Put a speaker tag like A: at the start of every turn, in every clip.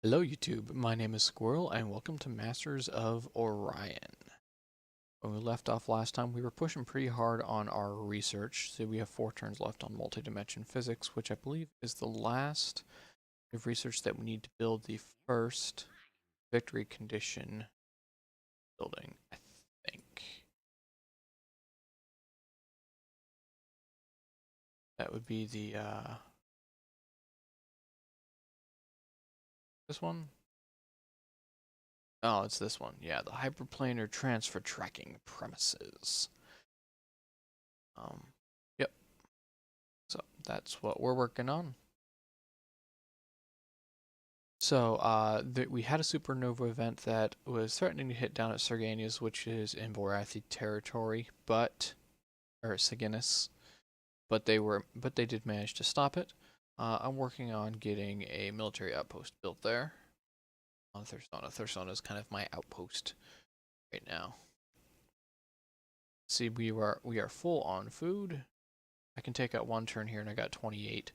A: Hello YouTube, my name is Skwerel and welcome to Masters of Orion. When we left off last time, we were pushing pretty hard on our research, so we have 4 turns left on multidimension physics, which I believe is the last of research that we need to build the first victory condition building, I think. That would be the, this one? Oh, it's this one. Yeah, the hyperplanar transfer tracking premises. Yep. So that's what we're working on. So we had a supernova event that was threatening to hit down at Sarganius, which is in Borathi territory, or Saginis, but they did manage to stop it. I'm working on getting a military outpost built there on Thursona. Thursona is kind of my outpost right now. See, we are full on food. I can take out 1 turn here, and I got 28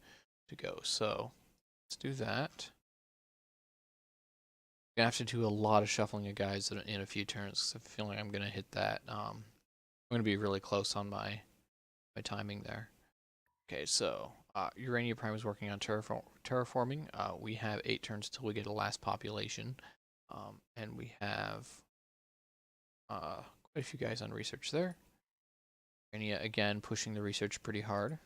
A: to go. So let's do that. Gonna have to do a lot of shuffling of guys in a few turns. I feel like I'm gonna hit that. I'm gonna be really close on my timing there. Okay, so Urania Prime is working on terraforming. We have 8 turns until we get a last population, and we have quite a few guys on research there. Urania again pushing the research pretty hard.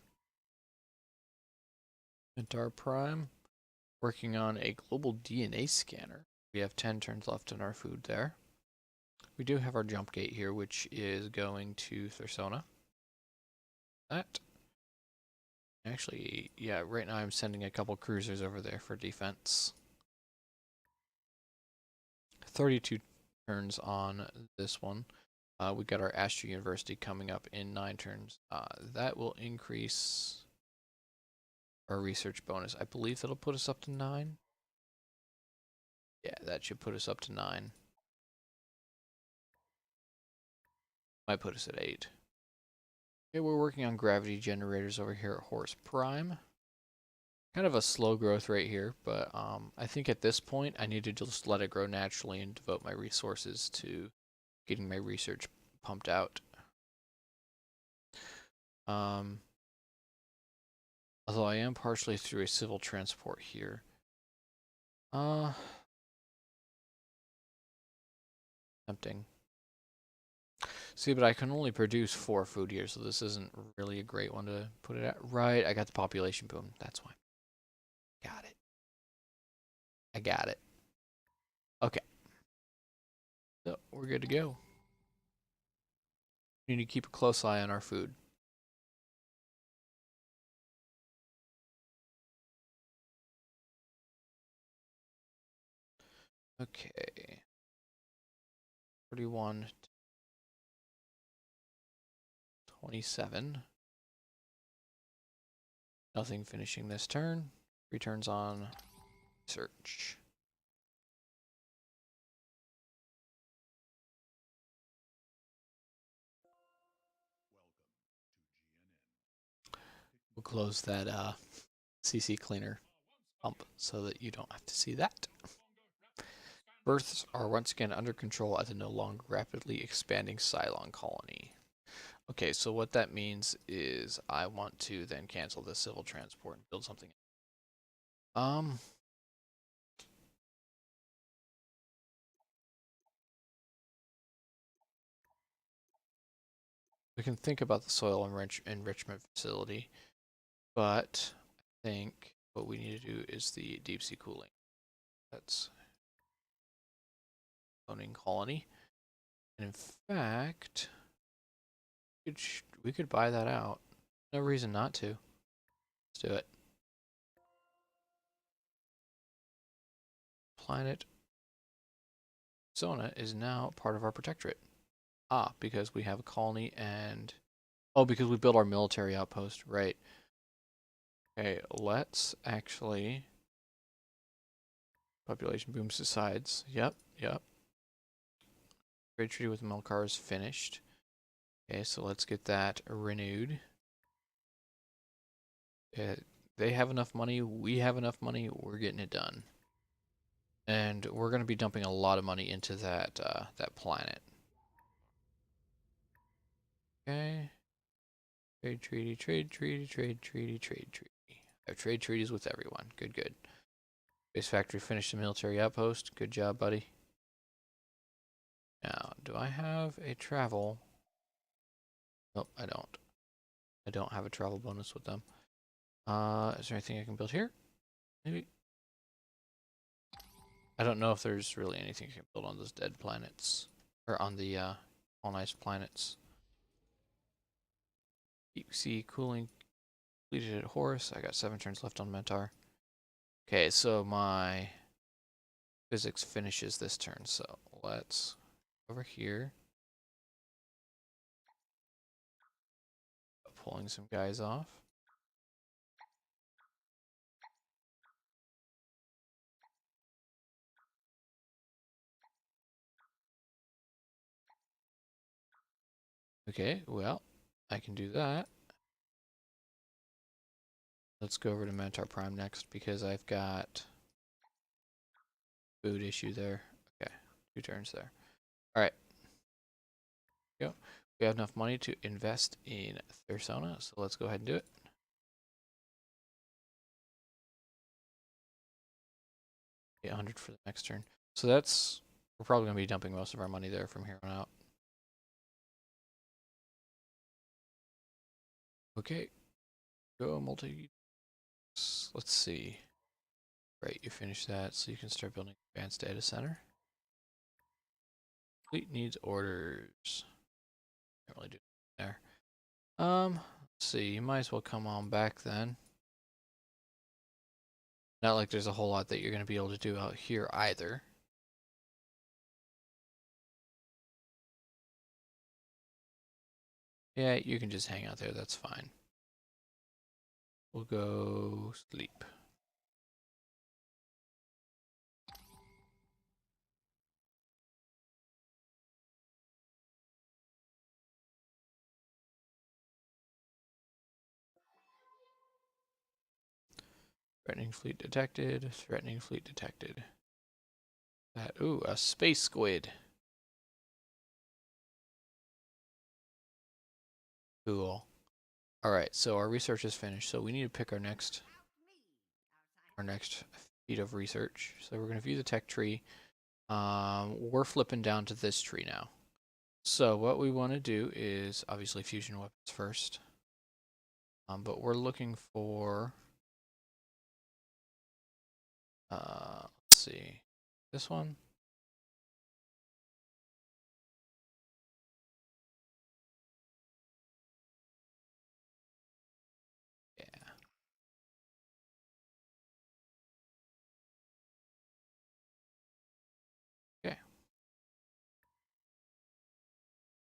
A: Mentar Prime working on a global DNA scanner. We have 10 turns left in our food there. We do have our jump gate here, which is going to Thursona. That. Actually, yeah, right now I'm sending a couple cruisers over there for defense. 32 turns on this one. We got our Astro University coming up in 9 turns. That will increase our research bonus. I believe that'll put us up to 9. Yeah, that should put us up to 9. Might put us at 8. Okay, we're working on gravity generators over here at Horse Prime. Kind of a slow growth rate here, but I think at this point I need to just let it grow naturally and devote my resources to getting my research pumped out. Although I am partially through a civil transport here. Tempting. See, but I can only produce 4 food here, so this isn't really a great one to put it at. Right, I got the population boom. That's why. Got it. I got it. Okay. So, we're good to go. We need to keep a close eye on our food. Okay. 41, 27. Nothing finishing this turn. Returns on search. We'll close that CC cleaner pump so that you don't have to see that. Births are once again under control at the no longer rapidly expanding Psilon colony. Okay, so what that means is I want to then cancel the civil transport and build something. We can think about the soil enrichment facility, but I think what we need to do is the deep sea cooling. That's owning colony. And in fact, we could buy that out. No reason not to. Let's do it. Planet Zona is now part of our protectorate. Because we have a colony and... Oh, because we built our military outpost. Right. Okay, let's actually... Population boom subsides. Yep. Trade treaty with Melkar is finished. Okay, so let's get that renewed. They have enough money. We have enough money. We're getting it done. And we're going to be dumping a lot of money into that planet. Okay. Trade treaty, trade treaty, trade treaty, trade treaty. I have trade treaties with everyone. Good, good. Base factory finished the military outpost. Good job, buddy. Now, do I have a travel? Nope, I don't. I don't have a travel bonus with them. Is there anything I can build here? Maybe. I don't know if there's really anything I can build on those dead planets. Or on the colonized planets. Deep sea cooling completed at Horus. I got 7 turns left on Mentar. Okay, so my physics finishes this turn, so let's over here. Pulling some guys off. Okay, well, I can do that. Let's go over to Mentor Prime next because I've got food issue there. Okay, 2 turns there. All right, go. We have enough money to invest in Thursona, so let's go ahead and do it. 800 for the next turn. So that's, we're probably going to be dumping most of our money there from here on out. Okay, go multi. Let's see. Right, you finish that, so you can start building advanced data center. Fleet needs orders. Can't really do there. Let's see. You might as well come on back then. Not like there's a whole lot that you're going to be able to do out here either. Yeah, you can just hang out there. That's fine. We'll go sleep. Threatening fleet detected. Threatening fleet detected. That, ooh, a space squid. Cool. All right, so our research is finished. So we need to pick our next feat of research. So we're going to view the tech tree. We're flipping down to this tree now. So what we want to do is obviously fusion weapons first. But we're looking for let's see. This one. Yeah. Okay.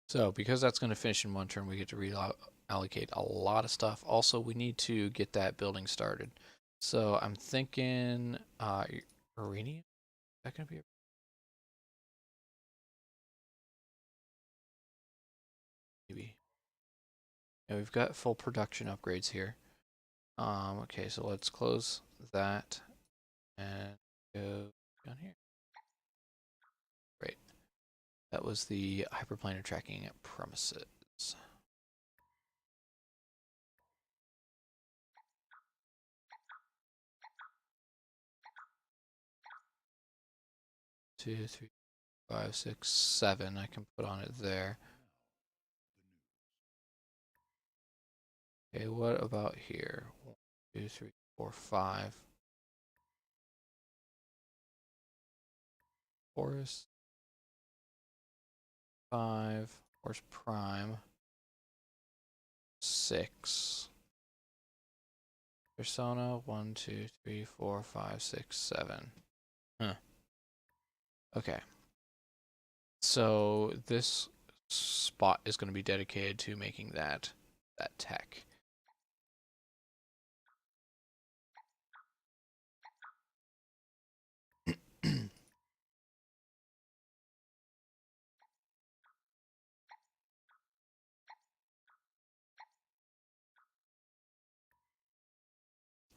A: So because that's going to finish in 1 turn, we get to reallocate a lot of stuff. Also, we need to get that building started. So I'm thinking Orion? Is that going to be maybe? Yeah, we've got full production upgrades here. Okay, so let's close that and go down here. Great. That was the hyperplanar tracking premises. 2, 3, 5, 6, 7. I can put on it there. Okay, what about here? 1, 2, 3, 4, 5. Horus 5. Horus Prime 6. Persona 1, 2, 3, 4, 5, 6, 7. Huh. Okay. So this spot is going to be dedicated to making that tech.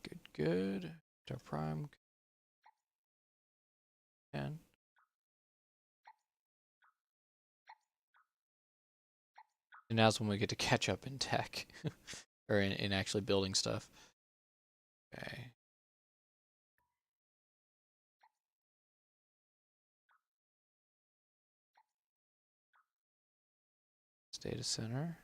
A: Good, good. Star Prime. can. And now's when we get to catch up in tech. Or in actually building stuff. Okay. Data center.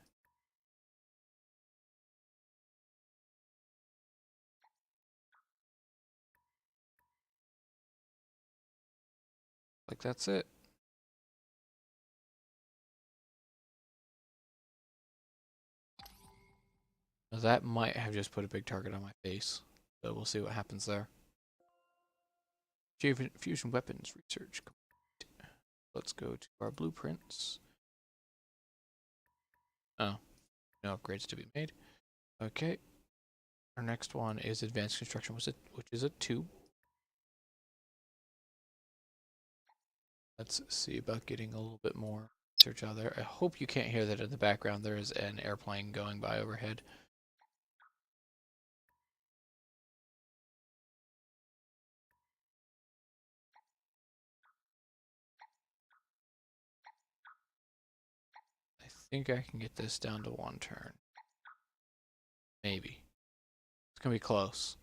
A: Like that's it. Now that might have just put a big target on my face. So we'll see what happens there. Fusion weapons research. Let's go to our blueprints. Oh, no upgrades to be made. Okay. Our next one is advanced construction, which is a 2. Let's see about getting a little bit more research out there. I hope you can't hear that in the background. There is an airplane going by overhead. I think I can get this down to 1 turn. Maybe. It's going to be close.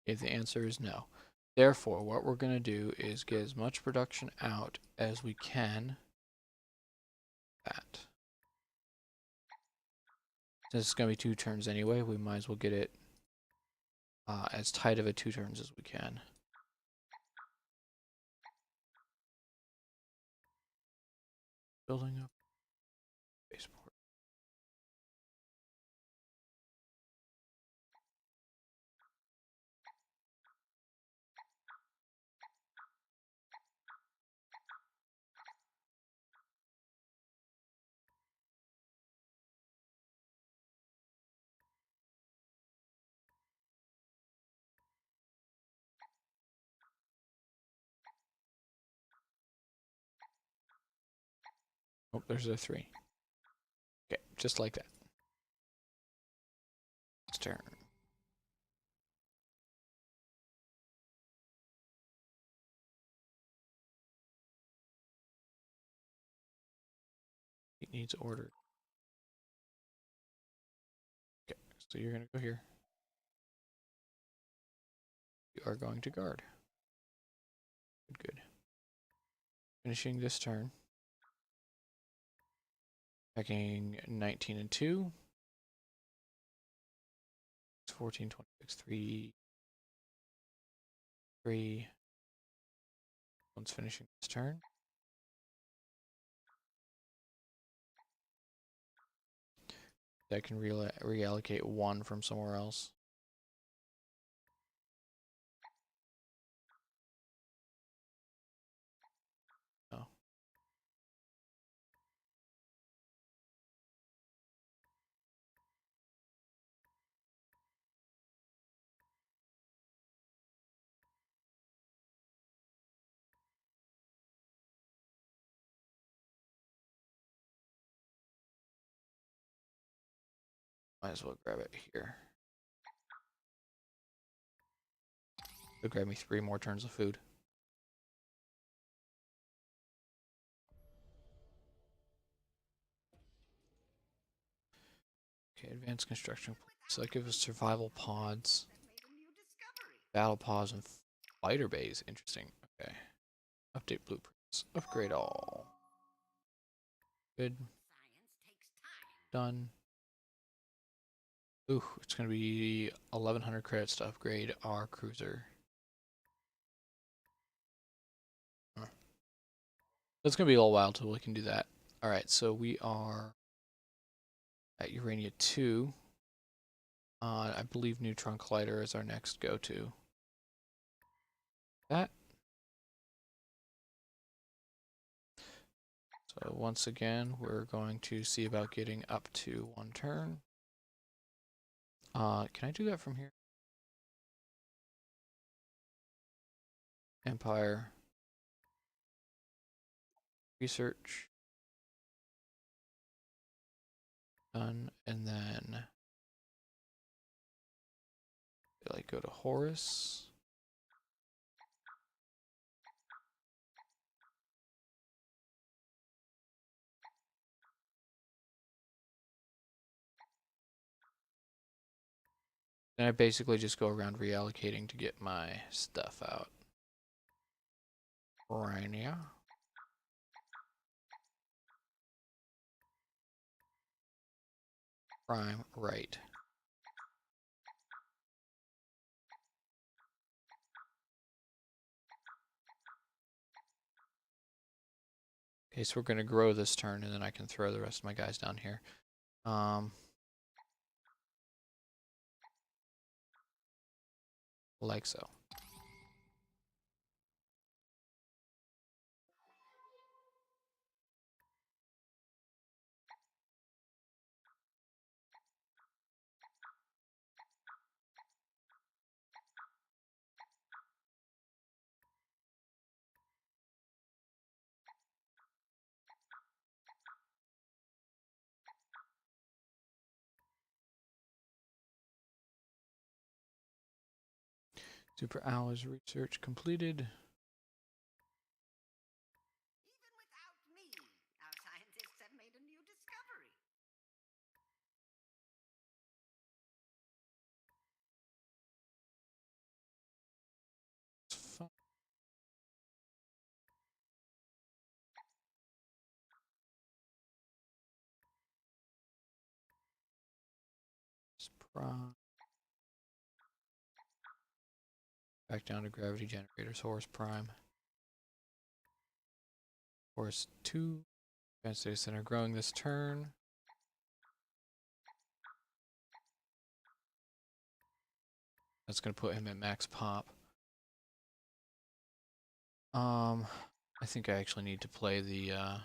A: If the answer is no. Therefore, what we're going to do is get as much production out as we can. That. Since it's going to be 2 turns anyway, we might as well get it as tight of a 2 turns as we can. Building up spaceport. Oh, there's a 3. Okay, just like that. It's turn. It needs order. Okay, so you're going to go here. You are going to guard. Good, good. Finishing this turn. Attacking 19 and 2. 14, 26, 3. 3. One's finishing this turn. I can reallocate 1 from somewhere else. Oh. Might as well grab it here. It'll grab me 3 more turns of food. Okay, advanced construction. So that gives us survival pods, battle pods, and fighter bays. Interesting. Okay. Update blueprints. Upgrade all. Good. Done. Ooh, it's going to be 1,100 credits to upgrade our cruiser. Huh. It's going to be a little while till we can do that. Alright, so we are at Urania 2. I believe Neutron Collider is our next go-to. That. So So once again, we're going to see about getting up to 1 turn. Can I do that from here? Empire. Research. Done. And then like go to Horus. And I basically just go around reallocating to get my stuff out. Orion. Prime right. Okay, so we're going to grow this turn, and then I can throw the rest of my guys down here. Like so. Super hours research completed.
B: Even without me, our scientists have made a new discovery.
A: Back down to gravity generators. Horus Prime. Horus 2. Advanced Data Center growing this turn. That's going to put him at max pop. I think I actually need to play the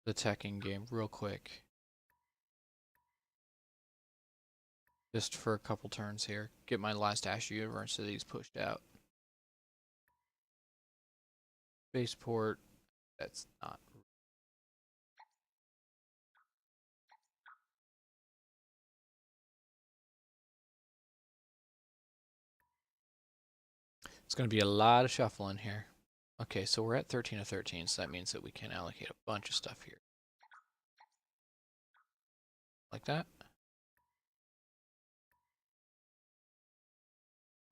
A: teching game real quick. Just for a couple turns here. Get my last Ash Universities pushed out. Spaceport. That's not. It's going to be a lot of shuffling here. Okay, so we're at 13 of 13, so that means that we can allocate a bunch of stuff here. Like that.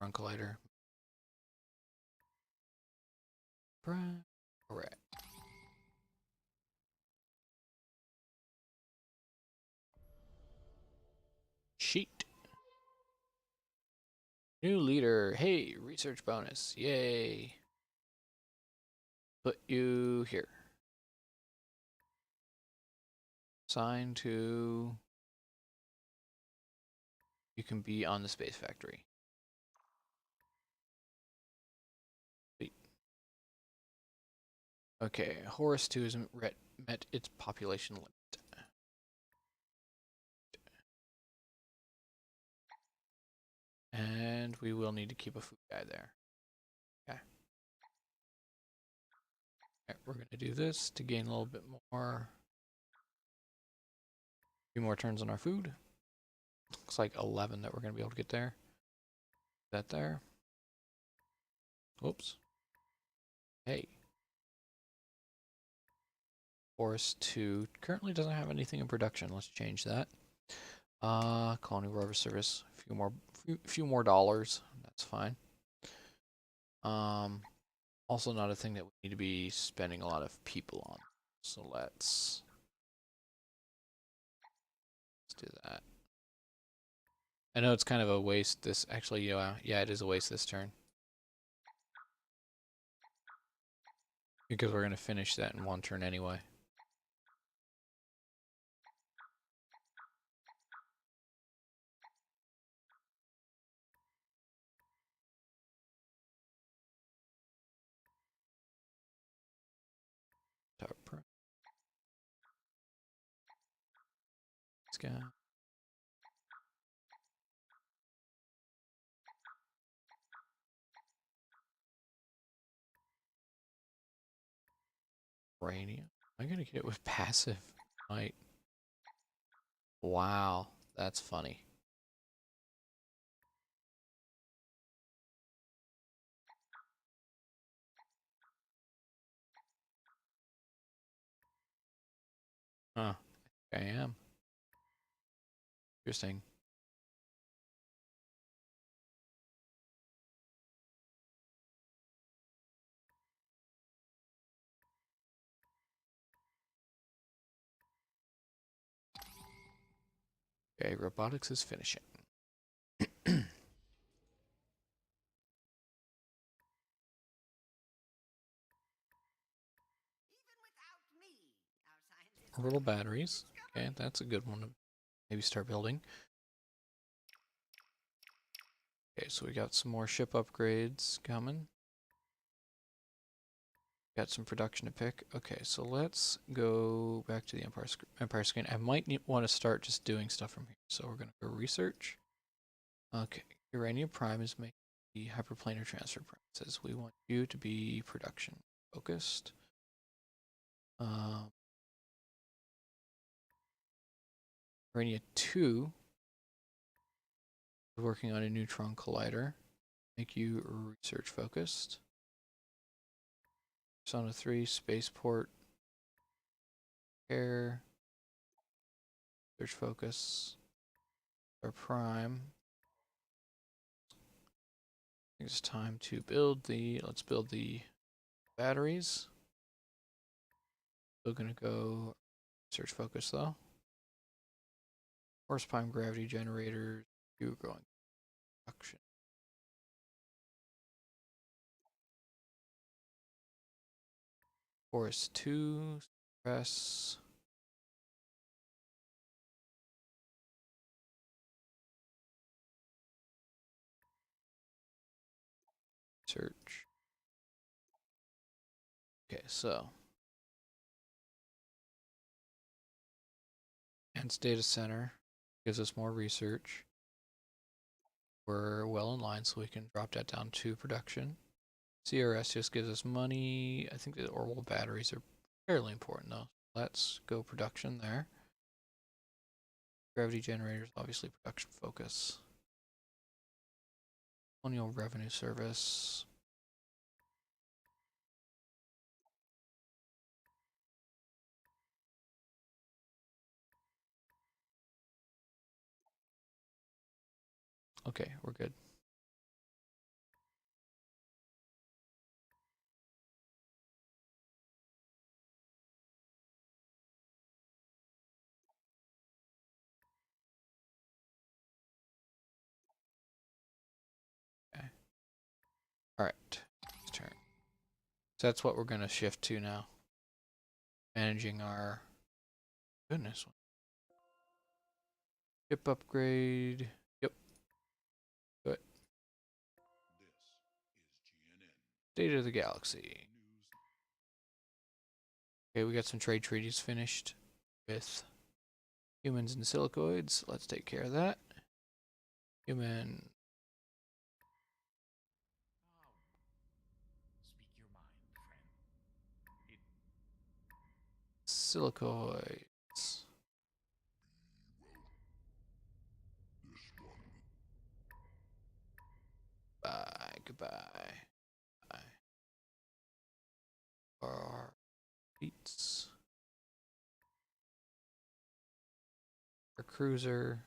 A: Run collider. Alright. Sheet. New leader. Hey, research bonus. Yay. Put you here. Assign to. You can be on the space factory. Sweet. Okay, Horus 2 has met its population limit. And we will need to keep a food guy there. Okay. Alright, we're going to do this to gain a little bit more. A few more turns on our food. Looks like 11 that we're going to be able to get there. That there. Whoops. Hey. Horus 2 currently doesn't have anything in production. Let's change that. Colony Rover Service. A few more dollars. That's fine. Also not a thing that we need to be spending a lot of people on. So let's do that. I know it's kind of a waste this actually, yeah, it is a waste this turn. Because we're gonna finish that in 1 turn anyway. guy. Uranium. I'm gonna get it with passive. Might. Wow, that's funny. Huh. I am. Interesting. Okay, robotics is finishing.
B: Even without me, our scientists
A: Orbital
B: have made a new
A: batteries. Okay,
B: discovery.
A: that's a good one to maybe start building. Okay, so we got some more ship upgrades coming. Got some production to pick. Okay, so let's go back to the Empire screen. I might want to start just doing stuff from here. So we're going to go research. Okay, Uranium Prime is making the hyperplanar transfer premises. We want you to be production focused. Urania 2 is working on a neutron collider. Make you research focused. Persona 3, spaceport, care, search focus, our prime. I think it's time to let's build the batteries. Still gonna go search focus though. Horse prime gravity generators, you growing production. Forest 2, stress. Search. Okay, so Enhanced data center gives us more research. We're well in line, so we can drop that down to production. CRS just gives us money. I think the orbital batteries are fairly important though. Let's go production there. Gravity generators, obviously production focus. Colonial revenue service. Okay, we're good. Okay. Alright. Turn. So that's what we're gonna shift to now. Managing our goodness. Ship upgrade. Yep. Good. State of the galaxy. Okay, we got some trade treaties finished with humans and silicoids. Let's take care of that. Human.
C: Speak your mind, friend.
A: Silicoids. Bye. Goodbye. Bye. Our beats. Our cruiser.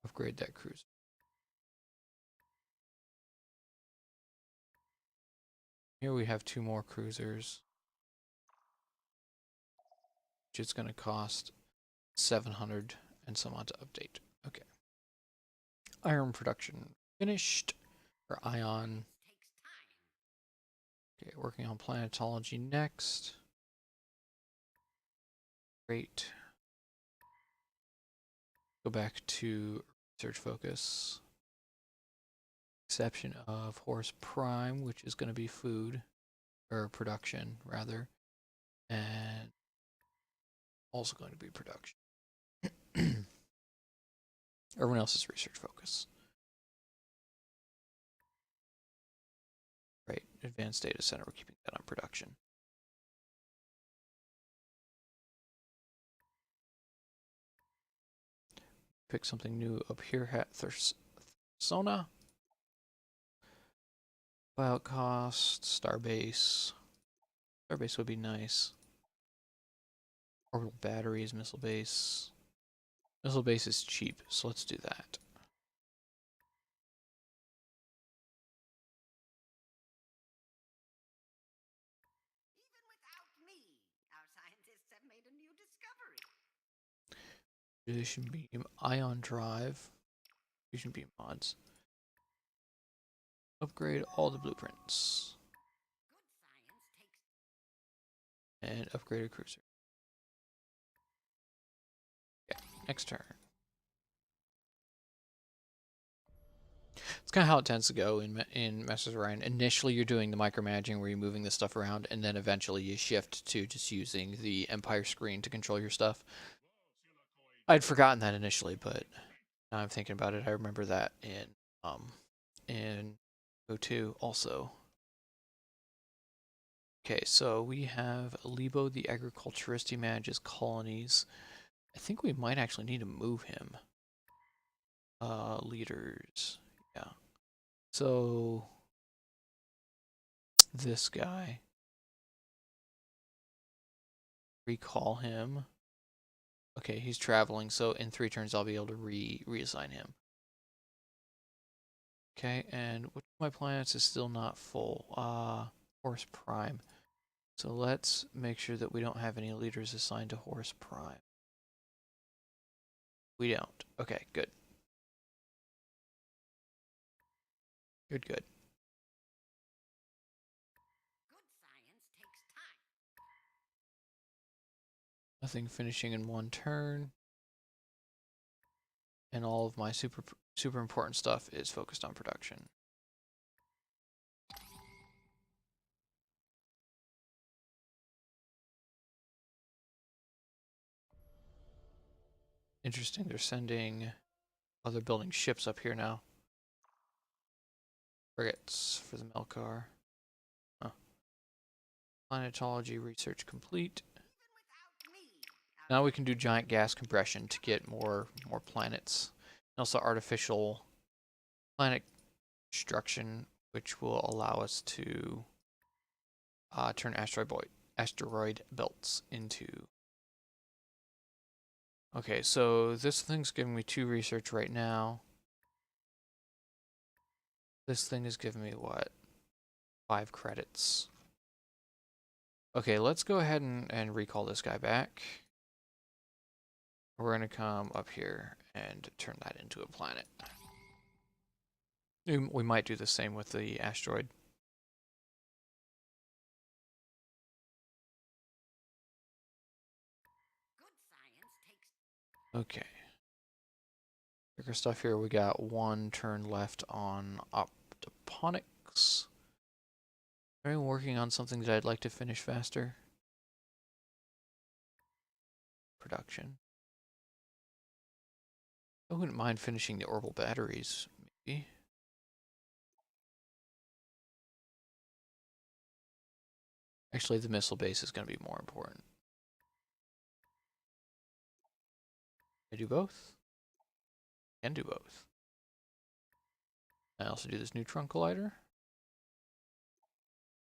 A: Upgrade that cruiser. Here we have 2 more cruisers, which is going to cost 700 and some odd to update. Okay. Iron production finished. Or ion.
B: Takes time.
A: Okay, working on planetology next. Great. Go back to research focus. Exception of Horse Prime, which is going to be food, or production, rather. And also going to be production. Everyone else is research focus. Right, advanced data center, we're keeping that on production. Pick something new up here, Thersona. Buyout cost, Starbase. Starbase would be nice. Orbital batteries, missile base. Missile base is cheap, so let's do that.
B: Even without me, our scientists have made a new discovery.
A: Fusion beam, ion drive, fusion beam mods. Upgrade all the blueprints.
B: Good science takes
A: And upgrade a cruiser. Okay, next turn. It's kind of how it tends to go in Masters of Orion. Initially, you're doing the micromanaging where you're moving this stuff around, and then eventually you shift to just using the Empire screen to control your stuff. I'd forgotten that initially, but now I'm thinking about it. I remember that in O2 also. Okay, so we have Lebo the agriculturist. He manages colonies. I think we might actually need to move him. Leaders. Yeah. So this guy. Recall him. Okay, he's traveling, so in 3 turns I'll be able to reassign him. Okay, and which of my planets is still not full? Horus Prime. So let's make sure that we don't have any leaders assigned to Horus Prime. We don't. Okay, good. Good, good.
B: good science takes time.
A: Nothing finishing in 1 turn. And all of my super important stuff is focused on production. Interesting, they're sending... Oh, they're building ships up here now. Frigates for the Melkar. Huh. Planetology research complete.
B: Even without me,
A: Now we can do giant gas compression to get more planets. And also artificial planet destruction, which will allow us to turn asteroid belts into... Okay, so this thing's giving me 2 research right now. This thing is giving me what? 5 credits. Okay, let's go ahead and recall this guy back. We're going to come up here and turn that into a planet. We might do the same with the asteroid.
B: good science takes
A: Okay. Bigger stuff here. We got 1 turn left on optoponics. Are you working on something that I'd like to finish faster? Production. I wouldn't mind finishing the orbital batteries, maybe. Actually, the missile base is going to be more important. I do both? Can do both. I also do this neutron collider.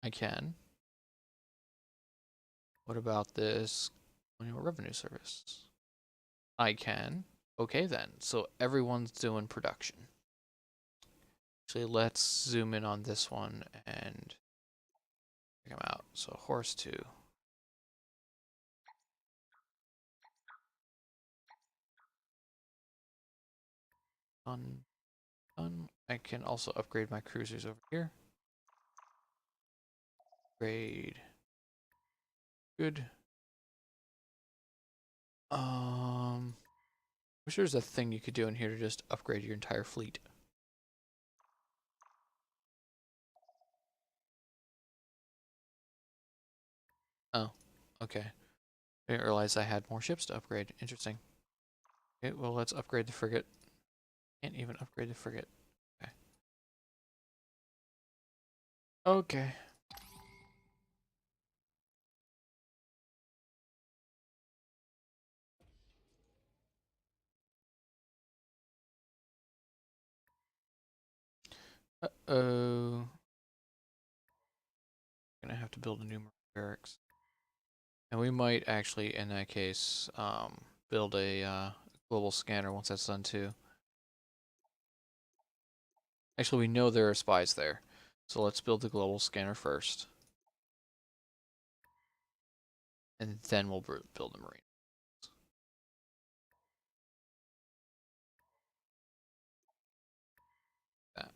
A: I can. What about this colonial revenue service? I can. Okay then. So everyone's doing production. Actually, let's zoom in on this one and check them out. So horse 2. Done. Done. I can also upgrade my cruisers over here. Upgrade. Good. Wish there's a thing you could do in here to just upgrade your entire fleet. Oh, okay. I didn't realize I had more ships to upgrade. Interesting. Okay, well, let's upgrade the frigate. Can't even upgrade the frigate. Okay. Okay. Uh-oh. Gonna have to build a new barracks. And we might actually, in that case, build a global scanner once that's done too. Actually, we know there are spies there. So let's build the global scanner first. And then we'll build the marine. That.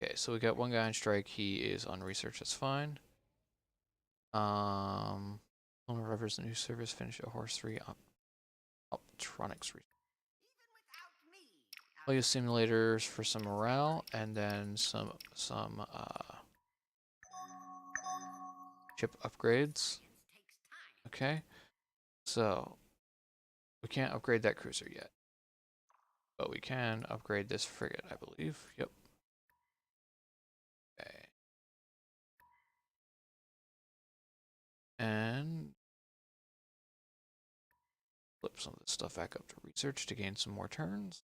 A: Okay, so we got one guy on strike. He is on research. That's fine. Owner Rivers, the new service. Finish a horse 3 optronics. Play simulators for some morale, and then some ship upgrades. Okay, so we can't upgrade that cruiser yet, but we can upgrade this frigate, I believe. Yep. Okay. And flip some of this stuff back up to research to gain some more turns.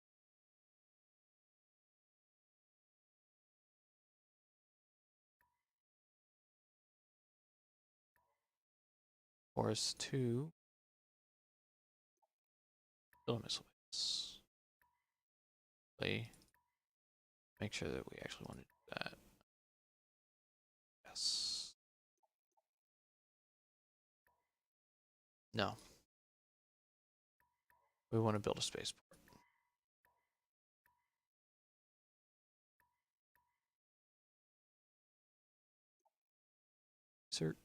A: Force 2. Build a missile base. Make sure that we actually want to do that. Yes. No. We want to build a spaceport. Insert.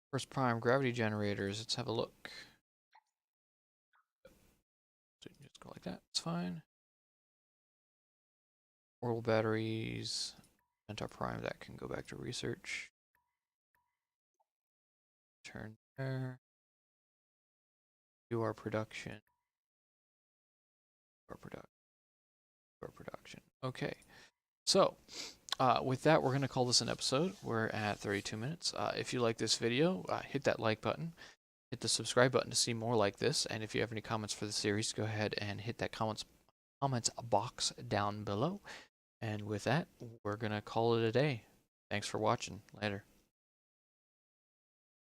A: First prime gravity generators. Let's have a look. So just go like that. It's fine. Orbital batteries. Centaur prime. That can go back to research. Turn there. Do our production. Our production. Our production. Okay. So, with that, we're going to call this an episode. We're at 32 minutes. If you like this video, hit that like button. Hit the subscribe button to see more like this. And if you have any comments for the series, go ahead and hit that comments box down below. And with that, we're going to call it a day. Thanks for watching. Later.